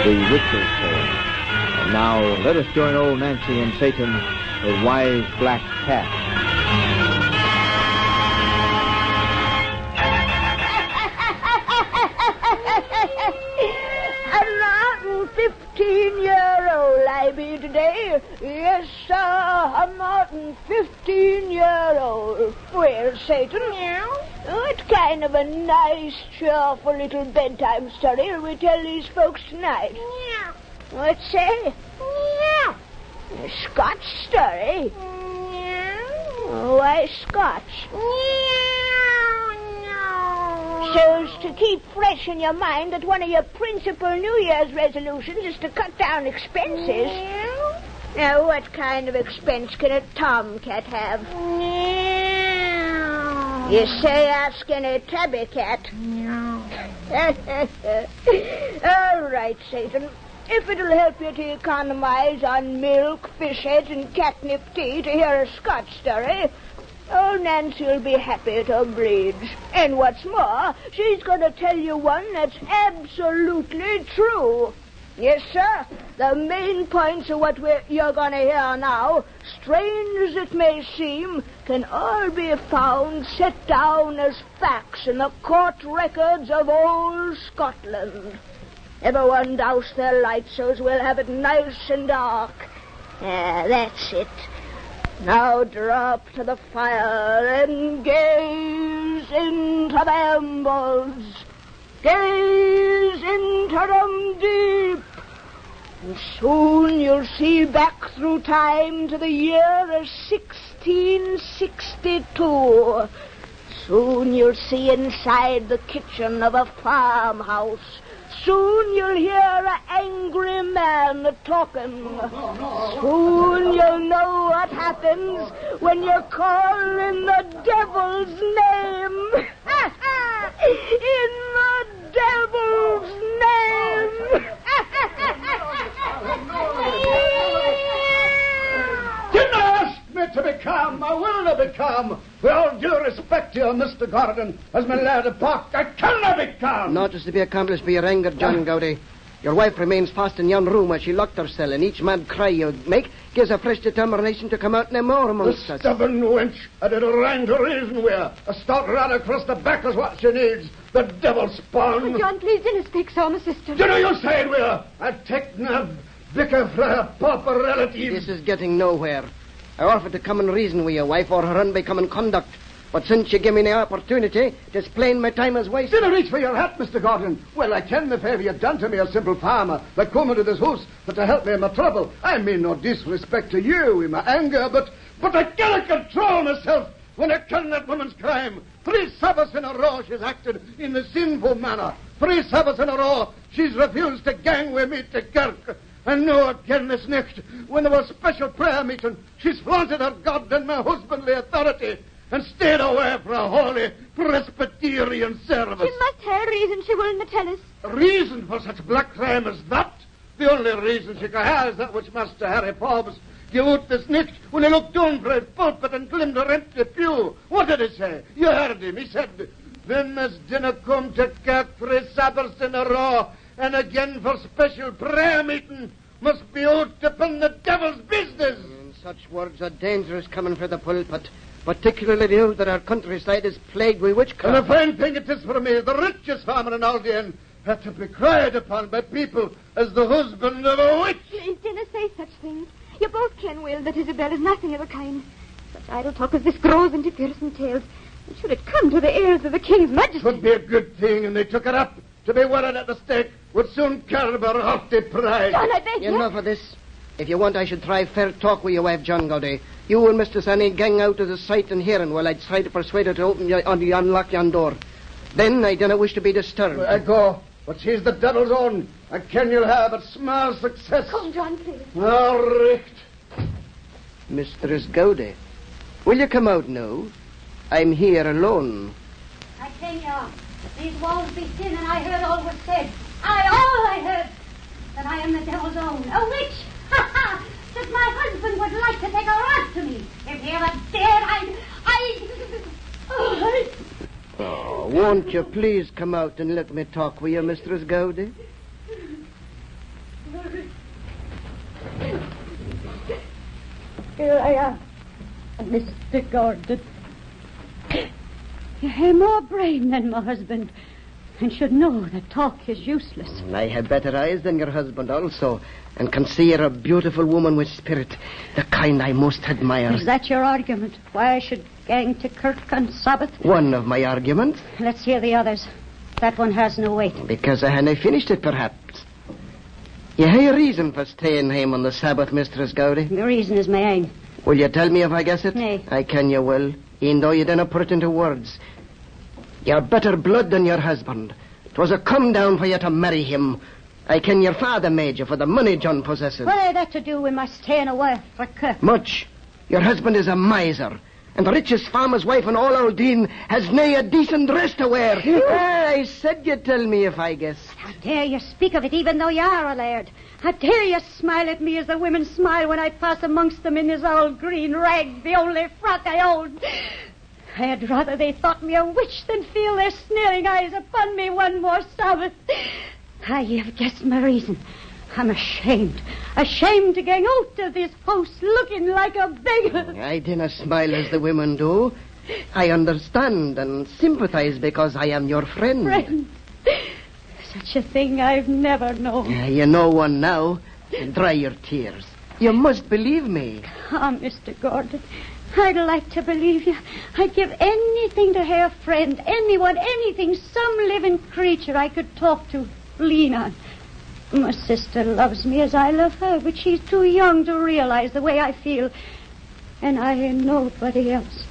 The Witch's Tale. And now let us join old Nancy and Satan, the wise black cat. 115-year-old I be today. Yes, sir, 115-year-old. Well, Satan, what kind of a nice, cheerful little bedtime story will we tell these folks tonight? What say? A Scotch story? Why Scotch? So's to keep fresh in your mind that one of your principal New Year's resolutions is to cut down expenses. Now, what kind of expense can a tomcat have? You say ask any tabby cat. All right, Satan. If it'll help you to economize on milk, fish heads, and catnip tea to hear a Scotch story, old Nancy will be happy to oblige. And what's more, she's going to tell you one that's absolutely true. Yes, sir. The main points of what you're going to hear now, strange as it may seem, can all be found set down as facts in the court records of old Scotland. Everyone douse their lights so's we'll have it nice and dark. That's it. Now drop to the fire and gaze into the embers. Gaze into them deep. And soon you'll see back through time to the year of 1662. Soon you'll see inside the kitchen of a farmhouse. Soon you'll hear an angry man talking. Soon you'll know what happens when you call in the devil's name. In the devil's name. Didn't ask me to be calm. I will not be calm. With all due respect to you, Mr. Gordon, as my lad of Park, I cannot be calm. Naught is to be accomplished by your anger, John Gowdy. Your wife remains fast in yon room where she locked herself, and each mad cry you make gives her fresh determination to come out no more amongst us. The stubborn wench, I did a rhyme to reason with her. A stout rat across the back is what she needs. The devil spawn. Oh, John, please didn't speak so, my sister. Do you say it with her? I'd take no vicar for her pauper relative. This is getting nowhere. I offered to come and reason with your wife or her unbecoming conduct. But since you give me the opportunity, it's plain my time is wasted. Did I reach for your hat, Mr. Gordon? Well, I ken the favour you've done to me, a simple farmer, that come into this house, but to help me in my trouble. I mean no disrespect to you in my anger, but I cannot control myself when I ken that woman's crime. 3 Sabbaths in a row she's acted in the sinful manner. 3 Sabbaths in a row she's refused to gang with me to kirk. And now again this night, when there was special prayer meeting, she's flaunted her God and my husbandly authority and stayed away for a holy Presbyterian service. She must have a reason she wouldn't tell us. A reason for such black crime as that? The only reason she can have is that which Master Harry Forbes gave out this night when he looked down for his pulpit and glimpsed her empty pew. What did he say? You heard him. He said, "Them as dinna come to kirk 3 Sabbaths in a row and again for special prayer meeting must be out upon the devil's business." And such words are dangerous coming from the pulpit, particularly now that our countryside is plagued with witchcraft. And a fine thing it is for me, the richest farmer in Aldeen, had to be cried upon by people as the husband of a witch. Please didn't say such things. You both ken well that Isabel is nothing of the kind. Such idle talk as this grows into fearsome tales. And should it come to the ears of the King's Majesty... It would be a good thing, and they took it up. To be worried at the stake would soon curb her haughty pride. John, I beg you. Enough of this. If you want, I should try fair talk with your wife, John Gowdy. You and Mr. Annie gang out of the sight and hearing while I'd try to persuade her to unlock yon door. Then I don't wish to be disturbed. I go, but she's the devil's own. I ken you'll have a small success. Come, John, please. All right. Mistress Gowdy, will you come out now? I'm here alone. I tell you, these walls be thin, and I heard all was said. I heard that I am the devil's own, a witch. Ha ha! That my husband would like to take a rod to me. If he ever dared, Oh, won't you please come out and let me talk with you, Mistress Gowdy? Here I am, Mr. Gordon. You have more brain than my husband, and should know that talk is useless. I have better eyes than your husband also, and can see you're a beautiful woman with spirit, the kind I most admire. Is that your argument? Why I should gang to Kirk on Sabbath? One of my arguments. Let's hear the others. That one has no weight. Because I hadn't finished it, perhaps. You have a reason for staying home on the Sabbath, Mistress Gowdy. The reason is my aim. Will you tell me if I guess it? Nay. I can you will, even though you didn't put it into words. You're better blood than your husband. 'Twas a come down for you to marry him. I ken your father made you for the money John possesses. What had that to do with my staying away for Kirk? Much. Your husband is a miser, and the richest farmer's wife in all old Deen has nae a decent dress to wear. I said you'd tell me if I guessed. How dare you speak of it even though you are a laird? How dare you smile at me as the women smile when I pass amongst them in this old green rag, the only frock I own? I had rather they thought me a witch than feel their sneering eyes upon me one more Sabbath. You've guessed my reason. I'm ashamed to gang out of this house looking like a beggar. I dinna smile as the women do. I understand and sympathize because I am your friend. Friend? Such a thing I've never known. You know one now. Dry your tears. You must believe me. Mr. Gordon, I'd like to believe you. I'd give anything to have a friend, anyone, anything, some living creature I could talk to, lean on. My sister loves me as I love her, but she's too young to realize the way I feel. And I ain't nobody else.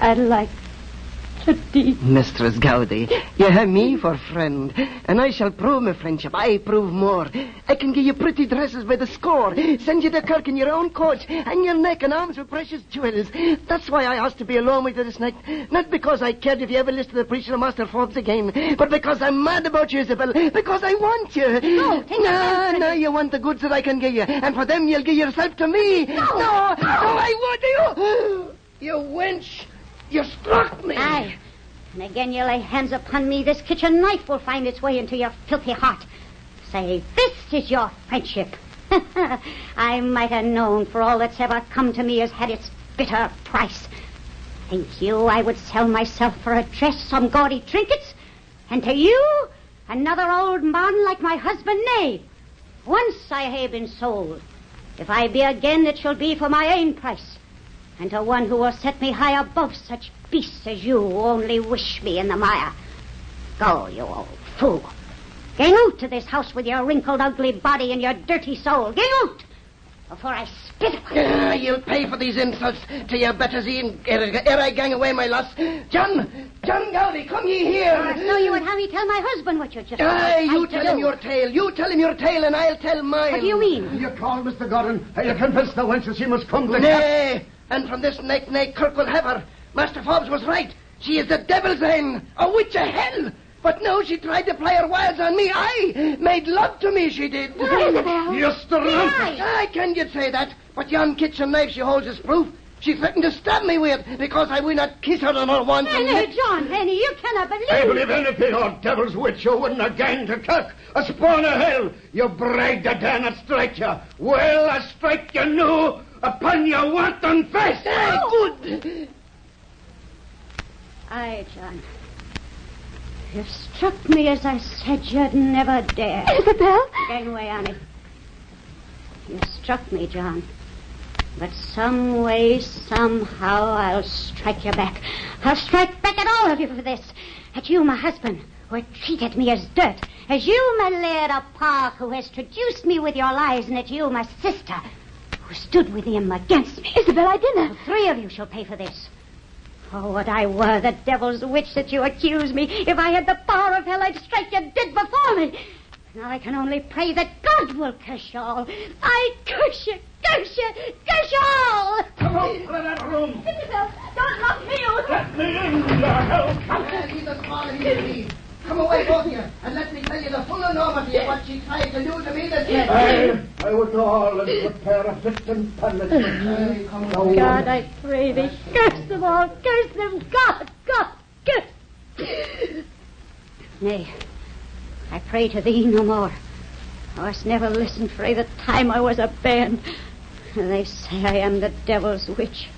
I'd like to Deen. Mistress Gowdy, you have me for friend, and I shall prove my friendship. I prove more. I can give you pretty dresses by the score, send you to Kirk in your own coach, and your neck and arms with precious jewels. That's why I asked to be alone with you this night. Not because I cared if you ever listen to the preacher of Master Forbes again, but because I'm mad about you, Isabel, because I want you. No, you want the goods that I can give you, and for them you'll give yourself to me. No, I want you. You wench. You struck me. Aye. And again you lay hands upon me, this kitchen knife will find its way into your filthy heart. Say, this is your friendship. I might have known, for all that's ever come to me has had its bitter price. Think you I would sell myself for a dress, some gaudy trinkets? And to you, another old man like my husband? Nay. Once I have been sold. If I be again, it shall be for my own price. And to one who will set me high above such beasts as you who only wish me in the mire. Go, you old fool. Gang out to this house with your wrinkled, ugly body and your dirty soul. Gang out before I spit upon you. You'll pay for these insults to your betters ere I gang away, my lass. John Gowdy, come ye here. So you would have me tell my husband what you just you tell him your tale. You tell him your tale, and I'll tell mine. What do you mean? You call, Mr. Gordon. You convinced the wench that she must come to Nay, and from this night, Kirk will have her. Master Forbes was right. She is the devil's hen, a witch of hell. But no, she tried to play her wiles on me. I made love to me, she did. Isabel. You strumpet. I can you say that, but yon kitchen knife she holds is proof. She threatened to stab me with it because I will not kiss her on her wanton Henry, lips. John, Henry, you cannot believe. I believe anything, oh devil's witch, you wouldn't have ganged to Kirk. A spawn of hell. You bragged I dare not strike you. Well, I strike you new upon your wanton face. Good. Aye, John. You struck me as I said you'd never dare. Isabel? Gang away, Annie. You struck me, John. But some way, somehow, I'll strike you back. I'll strike back at all of you for this. At you, my husband, who had treated me as dirt. As you, my laird of Park, who has traduced me with your lies. And at you, my sister, who stood with him against me. Isabel, I didn't. The three of you shall pay for this. Oh, what I were, the devil's witch that you accuse me. If I had the power of hell, I'd strike you dead before me. Now I can only pray that God will curse you all. I curse you, curse you, curse you all. Come out of that room. Isabel, don't lock me out. Let me in, you hell. He's a small he. Come away, both of you, and let me tell you the full enormity of what she tried to do to me this night. I would know all as a pair of victim punishments. God, I pray thee, curse them all, curse them, God, curse. Nay, I pray to thee no more. I was never listened for the time I was a bairn. They say I am the devil's witch.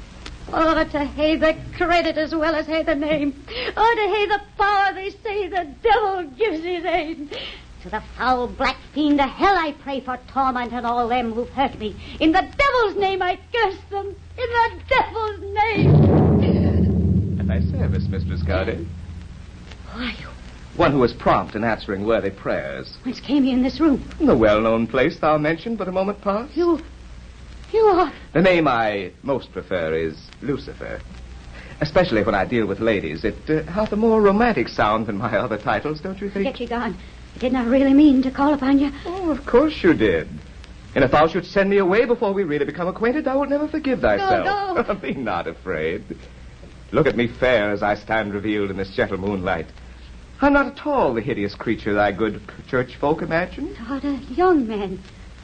Oh, to hae the credit as well as hae the name. Oh, to hae the power they say the devil gives his aid. To the foul black fiend of hell I pray for torment and all them who've hurt me. In the devil's name I curse them. In the devil's name. At thy service, Mistress Gardy. Who are you? One who is prompt in answering worthy prayers. Whence came you in this room? In the well-known place thou mentioned but a moment past. You are... The name I most prefer is Lucifer. Especially when I deal with ladies. It hath a more romantic sound than my other titles, don't you think? Get you gone. I did not really mean to call upon you. Oh, of course you did. And if thou should send me away before we really become acquainted, thou wilt never forgive thyself. No. Be not afraid. Look at me fair as I stand revealed in this gentle moonlight. I'm not at all the hideous creature thy good church folk imagine. Not a young man,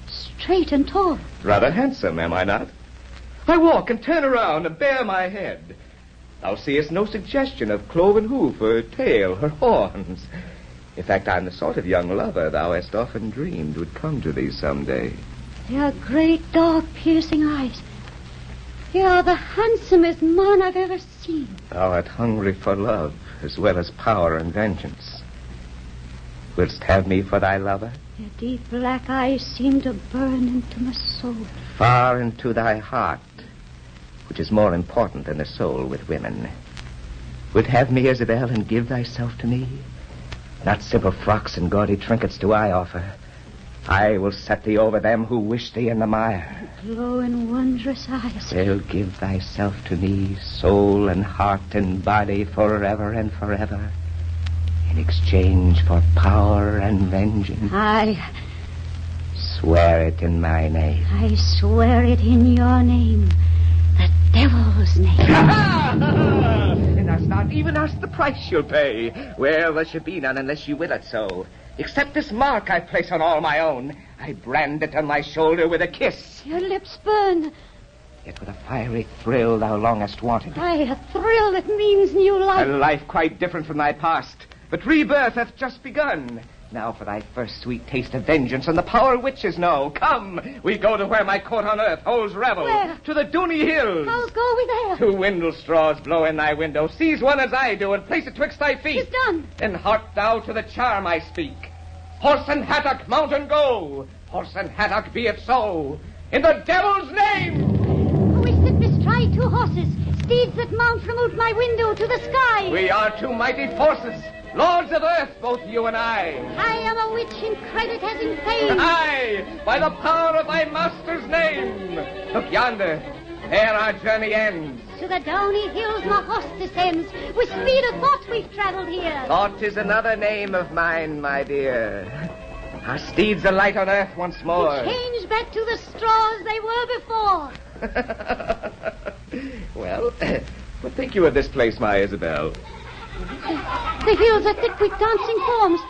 straight and tall. Rather handsome, am I not? I walk and turn around and bare my head. Thou seest no suggestion of cloven hoof or tail or horns. In fact, I'm the sort of young lover thou hast often dreamed would come to thee someday. Your great dog-piercing eyes. You are the handsomest man I've ever seen. Thou art hungry for love as well as power and vengeance. Willst have me for thy lover? Your deep black eyes seem to burn into my soul. Far into thy heart, which is more important than the soul with women. Wilt have me, Isabel, and give thyself to me? Not simple frocks and gaudy trinkets do I offer. I will set thee over them who wish thee in the mire. Glowing, wondrous eyes. They'll give thyself to me, soul and heart and body, forever and forever, in exchange for power and vengeance. I Swear it in my name. I swear it in your name. The devil's name. And hast not even asked the price you'll pay. Well, there should be none unless you will it so. Except this mark I place on all my own. I brand it on my shoulder with a kiss. Your lips burn. Yet with a fiery thrill thou longest wanted. Aye, a thrill that means new life. A life quite different from thy past. But rebirth hath just begun. Now for thy first sweet taste of vengeance and the power witches know. Come, we go to where my court on earth holds revel. Where? To the Dooney Hills. I'll go with there. 2 windle straws blow in thy window. Seize one as I do and place it twixt thy feet. It's done. Then hark thou to the charm I speak. Horse and hattock, mount and go. Horse and hattock, be it so. In the devil's name. We sit bestride 2 horses, steeds that mount from out my window to the sky. We are 2 mighty forces, lords of earth, both you and I. I am a witch in credit as in fame. Aye, by the power of thy master's name. Look yonder, there our journey ends. To the Downey Hills my horse descends. With speed of thought we've travelled here. Thought is another name of mine, my dear. Our steeds alight on earth once more. Change back to the straws they were before. Well, what think you of this place, my Isabel? The hills are thick with dancing forms.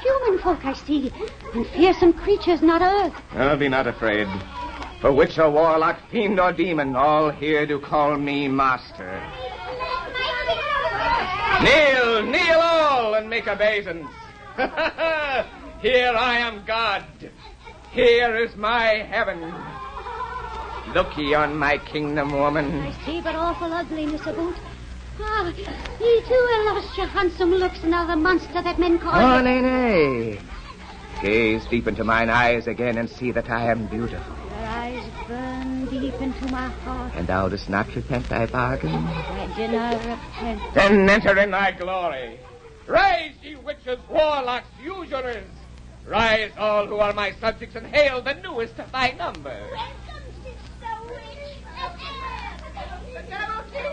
Human folk I see, and fearsome creatures not earth. Oh, be not afraid. For witch or warlock, fiend or demon, all here do call me master. Kneel all, and make obeisance. Here I am God. Here is my heaven. Look ye on my kingdom, woman. I see but awful ugliness about. Ah, ye too have lost your handsome looks and are the monster that men call Oh, you. nay, nay. Gaze deep into mine eyes again and see that I am beautiful. Your eyes burn deep into my heart. And thou dost not repent thy bargain? I do not repent. Then enter in thy glory. Rise, ye witches, warlocks, usurers. Rise, all who are my subjects, and hail the newest of thy number.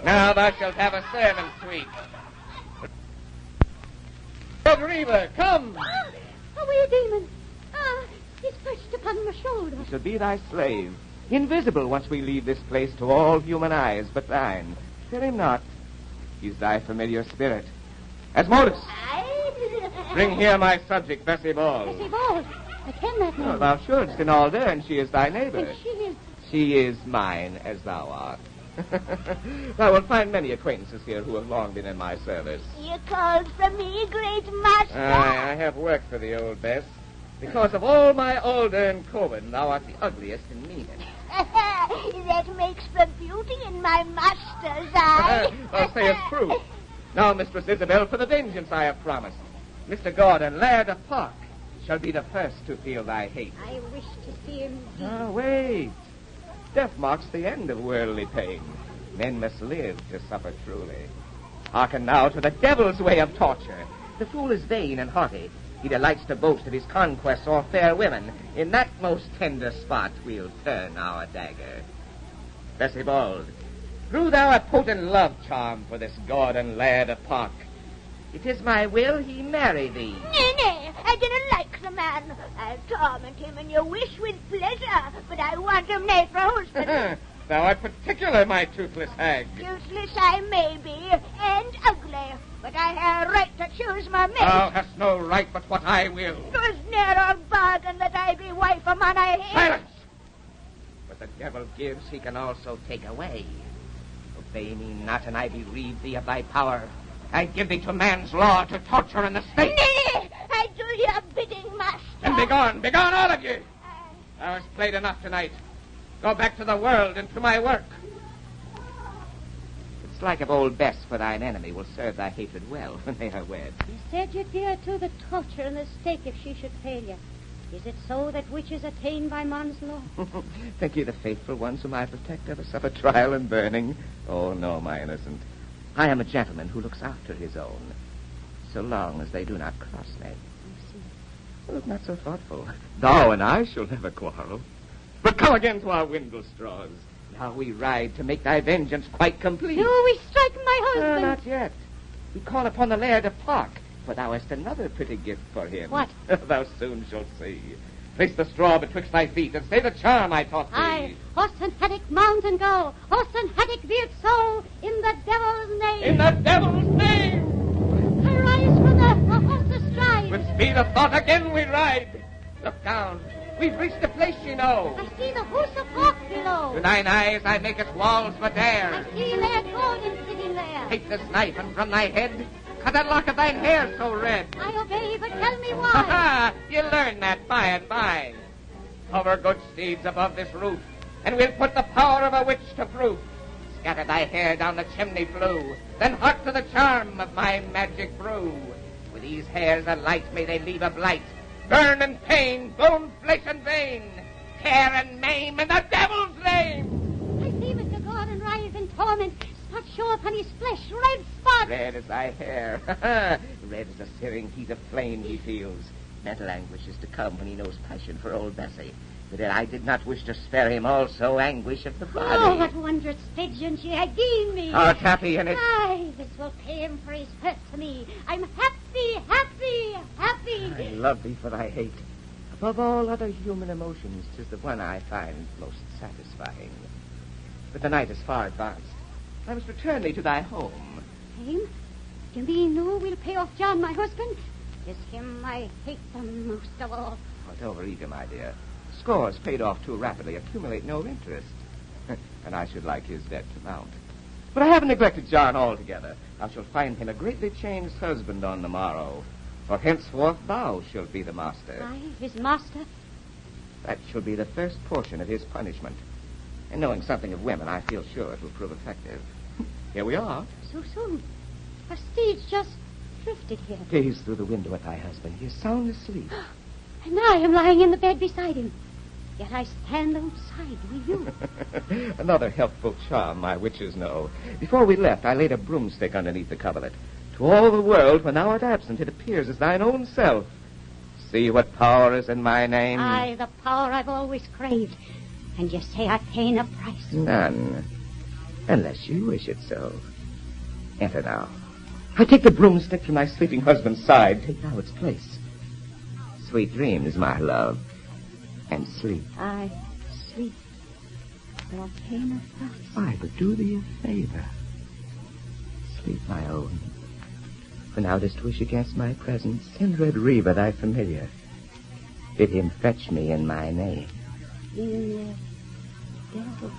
Now thou shalt have a servant, sweet. Reaver, come. A wee demon. Ah, he's perched upon my shoulder. He shall be thy slave, invisible once we leave this place to all human eyes but thine. Fear him not. He's thy familiar spirit. Asmodeus, bring here my subject, Bessie Ball. Bessie Ball. I ken that name. Oh, thou shouldst in all and she is thy neighbor. And she is... She is mine, as thou art. Thou wilt find many acquaintances here who have long been in my service. You called for me, great master? I have work for the old Bess. Because of all my older and Cohen, thou art the ugliest and meanest. That makes for beauty in my master's eye. Thou sayest true. Now, Mistress Isabel, for the vengeance I have promised. Mr. Gordon, Laird of Park, shall be the first to feel thy hate. I wish to see him. Ah, wait. Death marks the end of worldly pain. Men must live to suffer truly. Hearken now to the devil's way of torture. The fool is vain and haughty. He delights to boast of his conquests o'er fair women. In that most tender spot we'll turn our dagger. Bessie Bald, drew thou a potent love charm for this Gordon Laird of Park. It is my will he marry thee. Nay, I didn't like the man. I'll torment him in your wish with pleasure, but I want him nay for husband. Thou art particular, my toothless hag. Useless I may be, and ugly, but I have a right to choose my mate. Thou hast no right but what I will. 'Twas ne'er a bargain that I be wife of man I hate. Silence! What the devil gives, he can also take away. Obey me not, and I bereave thee of thy power. I give thee to man's law to torture in the state. Nay, I do your bidding, master. Then begone, all of you. Thou hast played enough tonight. Go back to the world and to my work. It's like of old Bess, for thine enemy will serve thy hatred well when they are wed. You said you'd give her to the torture and the stake if she should fail you. Is it so that witches attain by man's law? Think ye the faithful ones whom I protect ever suffer trial and burning? Oh, no, my innocent. I am a gentleman who looks after his own, so long as they do not cross me. Look not so thoughtful. Thou and I shall never quarrel. But come again to our windle straws. Now we ride to make thy vengeance quite complete. Do we strike my husband? Not yet. We call upon the Laird of Park, for thou hast another pretty gift for him. What? Thou soon shalt see. Place the straw betwixt thy feet and say the charm I taught thee. Aye, horse and haddock, mount and go. Horse and haddock, be it so, in the devil's name. In the devil's name! Arise from the horse astride. With speed of thought again we ride. Look down. We've reached the place you know. I see the house of hawk below. To thine eyes I make its walls but I bare. see Laird Gordon sitting there. Take this knife and from thy head cut that lock of thine hair so red. I obey, but tell me Ha why. ha! You learn that by and by. Hover good steeds above this roof, and we'll put the power of a witch to proof. Scatter thy hair down the chimney flue, then hark to the charm of my magic brew. With these hairs alight may they leave a blight. Burn and pain, bone, flesh, and vein. Tear and maim in the devil's name. I see Mr. Gordon writhe in torment. Spots show upon his flesh, red spots. Red as thy hair. Red as the searing heat of flame he feels. Mental anguish is to come when he knows passion for old Bessie. But yet I did not wish to spare him also anguish of the body. Oh, what wondrous vengeance ye have given me. Art happy in it? Aye, this will pay him for his hurt to me. I'm happy, happy, happy. I love thee for thy hate. Above all other human emotions, 'tis the one I find most satisfying. But the night is far advanced. I must return thee to thy home. Him? Do you mean no, we'll pay off John, my husband? 'Tis him I hate the most of all. Oh, don't overeager, my dear. Scores paid off too rapidly accumulate no interest. And I should like his debt to mount. But I haven't neglected John altogether. I shall find him a greatly changed husband on the morrow. For henceforth thou shalt be the master. Aye, his master? That shall be the first portion of his punishment. And knowing something of women, I feel sure it will prove effective. Here we are. So soon. Our steeds just drifted here. Gaze through the window at thy husband. He is sound asleep. And I am lying in the bed beside him. Yet I stand outside with you. Another helpful charm my witches know. Before we left, I laid a broomstick underneath the coverlet. To all the world, when thou art absent, it appears as thine own self. See what power is in my name. Aye, the power I've always craved. And you say I pay a price. None. Unless you wish it so. Enter now. I take the broomstick from thy sleeping husband's side. Take now its place. Sweet dreams, my love. And sleep. Aye, sleep. But I pay no price. Aye, but do thee a favor. Sleep, my own. When thou dost wish against my presence, send Red Reva thy familiar. Bid him fetch me in my name. In the devil.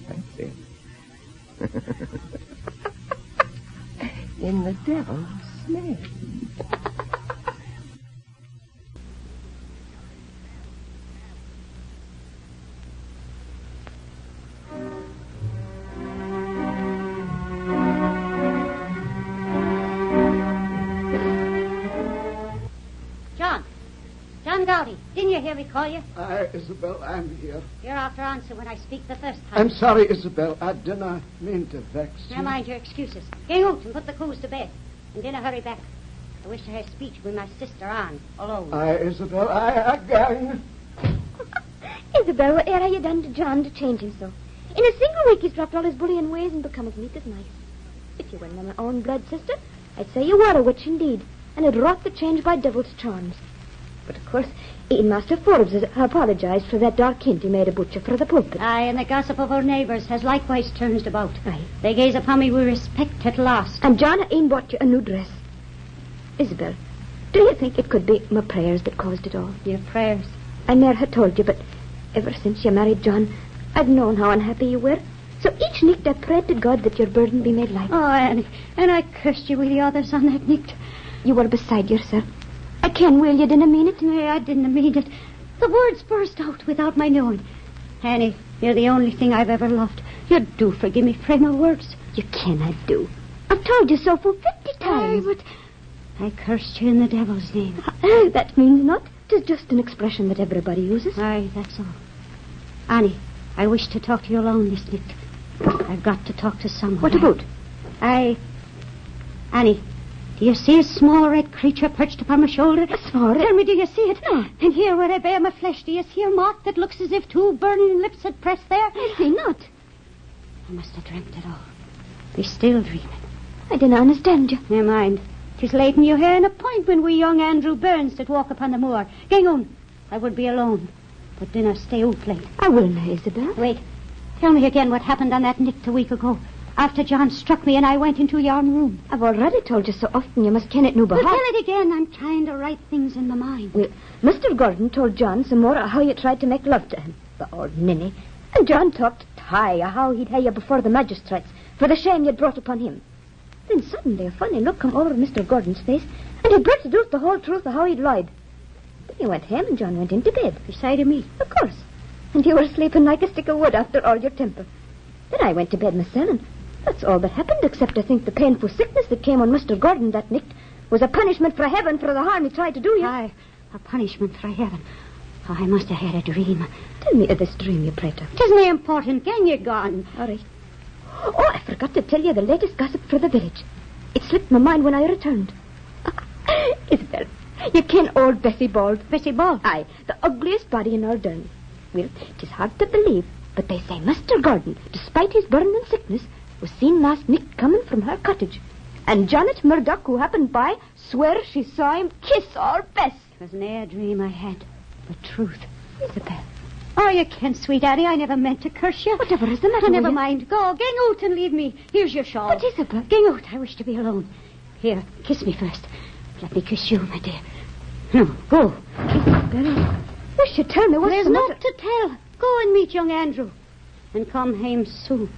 That's it. In the devil's name. John Gowdy, didn't you hear me call you? Isabel, I'm here. You're after answer when I speak the first time. I'm sorry, Isabel. I didn't mean to vex you. Never mind your excuses. Gang out and put the coos to bed. And dinner hurry back. I wish to have speech with my sister Anne, alone. Isabel, again. Isabel, what have you done to John to change him so? In a single week he's dropped all his bullying ways and become as meek as mice. If you were my own blood sister, I'd say you were a witch indeed, and had wrought the change by devil's charms. But of course, even Master Forbes has apologized for that dark hint he made about you for the pulpit. Aye, and the gossip of our neighbours has likewise turned about. Aye. They gaze upon me with respect at last. And John ain't bought you a new dress. Isabel, do you think it could be my prayers that caused it all? Your prayers? I never had told you, but ever since you married John, I've known how unhappy you were. So each night I prayed to God that your burden be made light. Oh, Annie, and I cursed you with the others on that night. You were beside yourself. I can will you didn't mean it. Nay, I didn't mean it. The words burst out without my knowing. Annie, you're the only thing I've ever loved. You do forgive me for my words. You cannot do. I've told you so for 50 times. Aye, but I cursed you in the devil's name. That means not. 'Tis just an expression that everybody uses. Aye, that's all. Annie, I wish to talk to you alone this night. I've got to talk to someone. What about? Annie, do you see a small red creature perched upon my shoulder? A small red? Tell me, do you see it? No. And here where I bear my flesh, do you see a mark that looks as if two burning lips had pressed there? I see not. I must have dreamt it all. Be still dreaming. I didn't understand you. Never mind. 'Tis late and you have an appointment with young Andrew Burns that walk upon the moor. Gang on. I would be alone. But dinner stay out late. I will now, Isabel. Wait. Tell me again what happened on that night a week ago. After John struck me and I went into your room. I've already told you so often you must ken it no Well, behalf. tell it again. I'm trying to write things in my mind. Well, Mr. Gordon told John some more of how you tried to make love to him. The old ninny. And John talked high of how he'd have you before the magistrates for the shame you'd brought upon him. Then suddenly a funny look come over Mr. Gordon's face, and he blurted out the whole truth of how he'd lied. Then he went home and John went into bed. Beside of me. Of course. And you were sleeping like a stick of wood after all your temper. Then I went to bed myself, and that's all that happened, except I think the painful sickness that came on Mr. Gordon that night was a punishment from heaven for the harm he tried to do you. Aye, a punishment from heaven. Oh, I must have had a dream. Tell me of this dream you prayed of. 'Tisn't important. Gang, you're gone. All right. Oh, I forgot to tell you the latest gossip for the village. It slipped my mind when I returned. Isabel, you ken old Bessie Bald. Bessie Bald? Aye, the ugliest body in our dern. Well, 'tis hard to believe, but they say Mr. Gordon, despite his burn and sickness, was seen last night coming from her cottage. And Janet Murdoch, who happened by, swears she saw him kiss our Bess. It was ne'er a dream I had, but truth. Isabel. Oh, you can't, sweet Annie. I never meant to curse you. Whatever is the matter Oh, with never you? mind. Go, gang out and leave me. Here's your shawl. But Isabel. Gang out. I wish to be alone. Here, kiss me first. Let me kiss you, my dear. No, go. Isabel, you should tell me what's There's the naught matter. to tell. Go and meet young Andrew. And come home soon.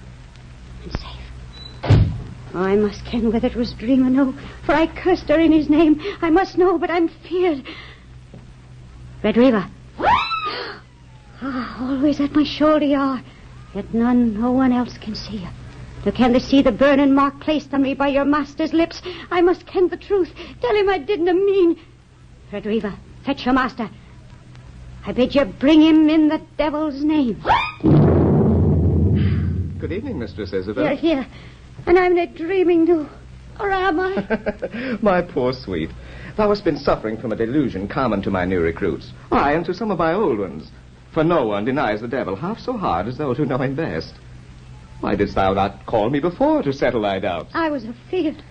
And safe. Oh, I must ken whether it was dream or no, for I cursed her in his name. I must know, but I'm feared. Red Reaver. Always at my shoulder you are. Yet no one else can see you. Now can they see the burning mark placed on me by your master's lips? I must ken the truth. Tell him I didn't mean. Red Reaver, fetch your master. I bid you bring him in the devil's name. Good evening, Mistress Isabel. You're here. And I'm not dreaming, too. Or am I? My poor sweet. Thou hast been suffering from a delusion common to my new recruits. Aye, and to some of my old ones. For no one denies the devil half so hard as those who know him best. Why didst thou not call me before to settle thy doubts? I was afeard.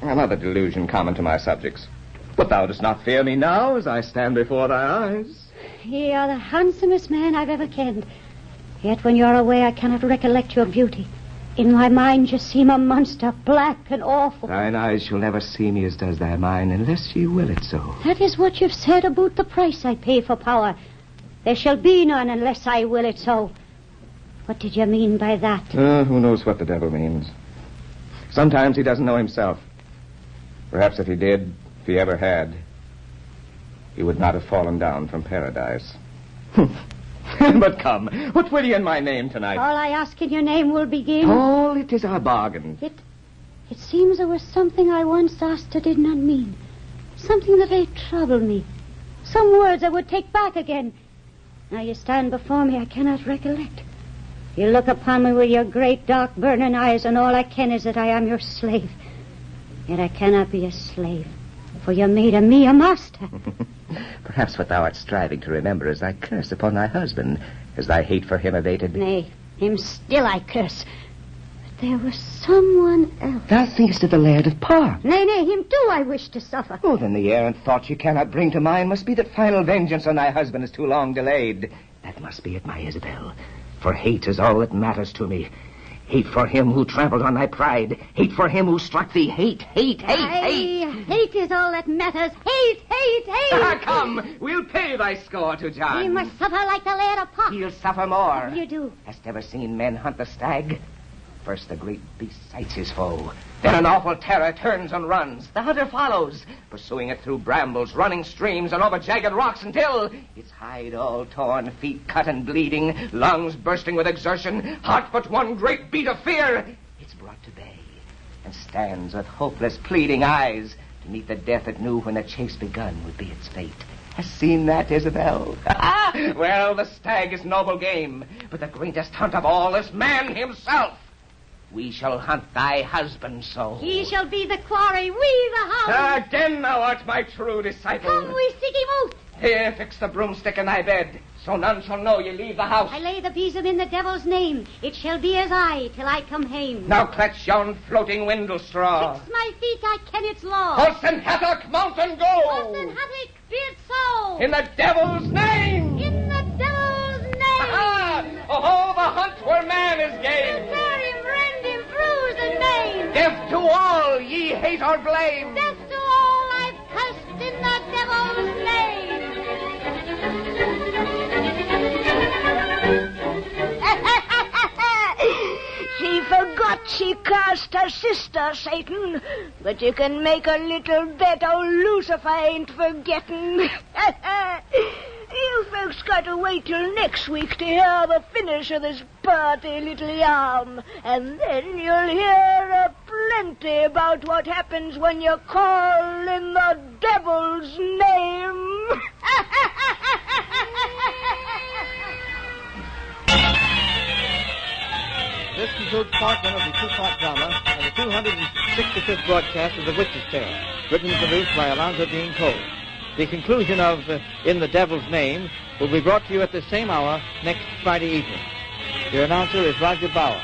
Another delusion common to my subjects. But thou dost not fear me now as I stand before thy eyes. Ye are the handsomest man I've ever kenned. Yet when you're away, I cannot recollect your beauty. In my mind, you seem a monster, black and awful. Thine eyes shall never see me as does thy mind, unless ye will it so. That is what you've said about the price I pay for power. There shall be none unless I will it so. What did you mean by that? Who knows what the devil means? Sometimes he doesn't know himself. Perhaps if he did, if he ever had, he would not have fallen down from paradise. But come, what will you in my name tonight? All I ask in your name will begin. Oh, it is our bargain. It seems there was something I once asked I did not mean. Something that may trouble me. Some words I would take back again. Now you stand before me, I cannot recollect. You look upon me with your great, dark, burning eyes, and all I ken is that I am your slave. Yet I cannot be a slave, for you made of me a master. Perhaps what thou art striving to remember is thy curse upon thy husband, as thy hate for him abated. Nay, him still I curse. But there was someone else. Thou thinkest of the Laird of Parr. Nay, him too I wish to suffer. Oh, then the errant thought you cannot bring to mind must be that final vengeance on thy husband is too long delayed. That must be it, my Isabel. For hate is all that matters to me. Hate for him who trampled on thy pride. Hate for him who struck thee. Hate. Hate is all that matters. Hate. Come, we'll pay thy score to John. He must suffer like the Laird of Parr. He'll suffer more. What will you do? Hast ever seen men hunt the stag? First the great beast sights his foe. Then an awful terror turns and runs. The hunter follows, pursuing it through brambles, running streams, and over jagged rocks until its hide all torn, feet cut and bleeding, lungs bursting with exertion, heart but one great beat of fear. It's brought to bay and stands with hopeless, pleading eyes to meet the death it knew when the chase begun would be its fate. Hast seen that, Isabel? Well, the stag is noble game, but the greatest hunt of all is man himself. We shall hunt thy husband so. He shall be the quarry, we the hound. Again thou art my true disciple. Come, we seek him out. Here, fix the broomstick in thy bed, so none shall know ye leave the house. I lay the besom in the devil's name. It shall be as I till I come hame. Now clutch yon floating windle straw. Fix my feet, I ken its law. Horse and hattock, mount and go. Horse and hattock, be it so. In the devil's name. In the devil's name. Oh, the hunt where man is game. Tear him, rend him, bruise and maim. Death to all ye hate or blame. Death to all I've cursed in the devil's name. She forgot she cursed her sister, Satan. But you can make a little bet old Lucifer ain't forgetting. You folks got to wait till next week to hear the finish of this party little yarn. And then you'll hear plenty about what happens when you call in the devil's name. This concludes part one of the two-part drama of the 265th broadcast of The Witch's Tale, written and produced by Alonzo Deen Cole. The conclusion of In the Devil's Name will be brought to you at the same hour next Friday evening. Your announcer is Roger Bauer.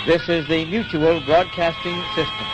This is the Mutual Broadcasting System.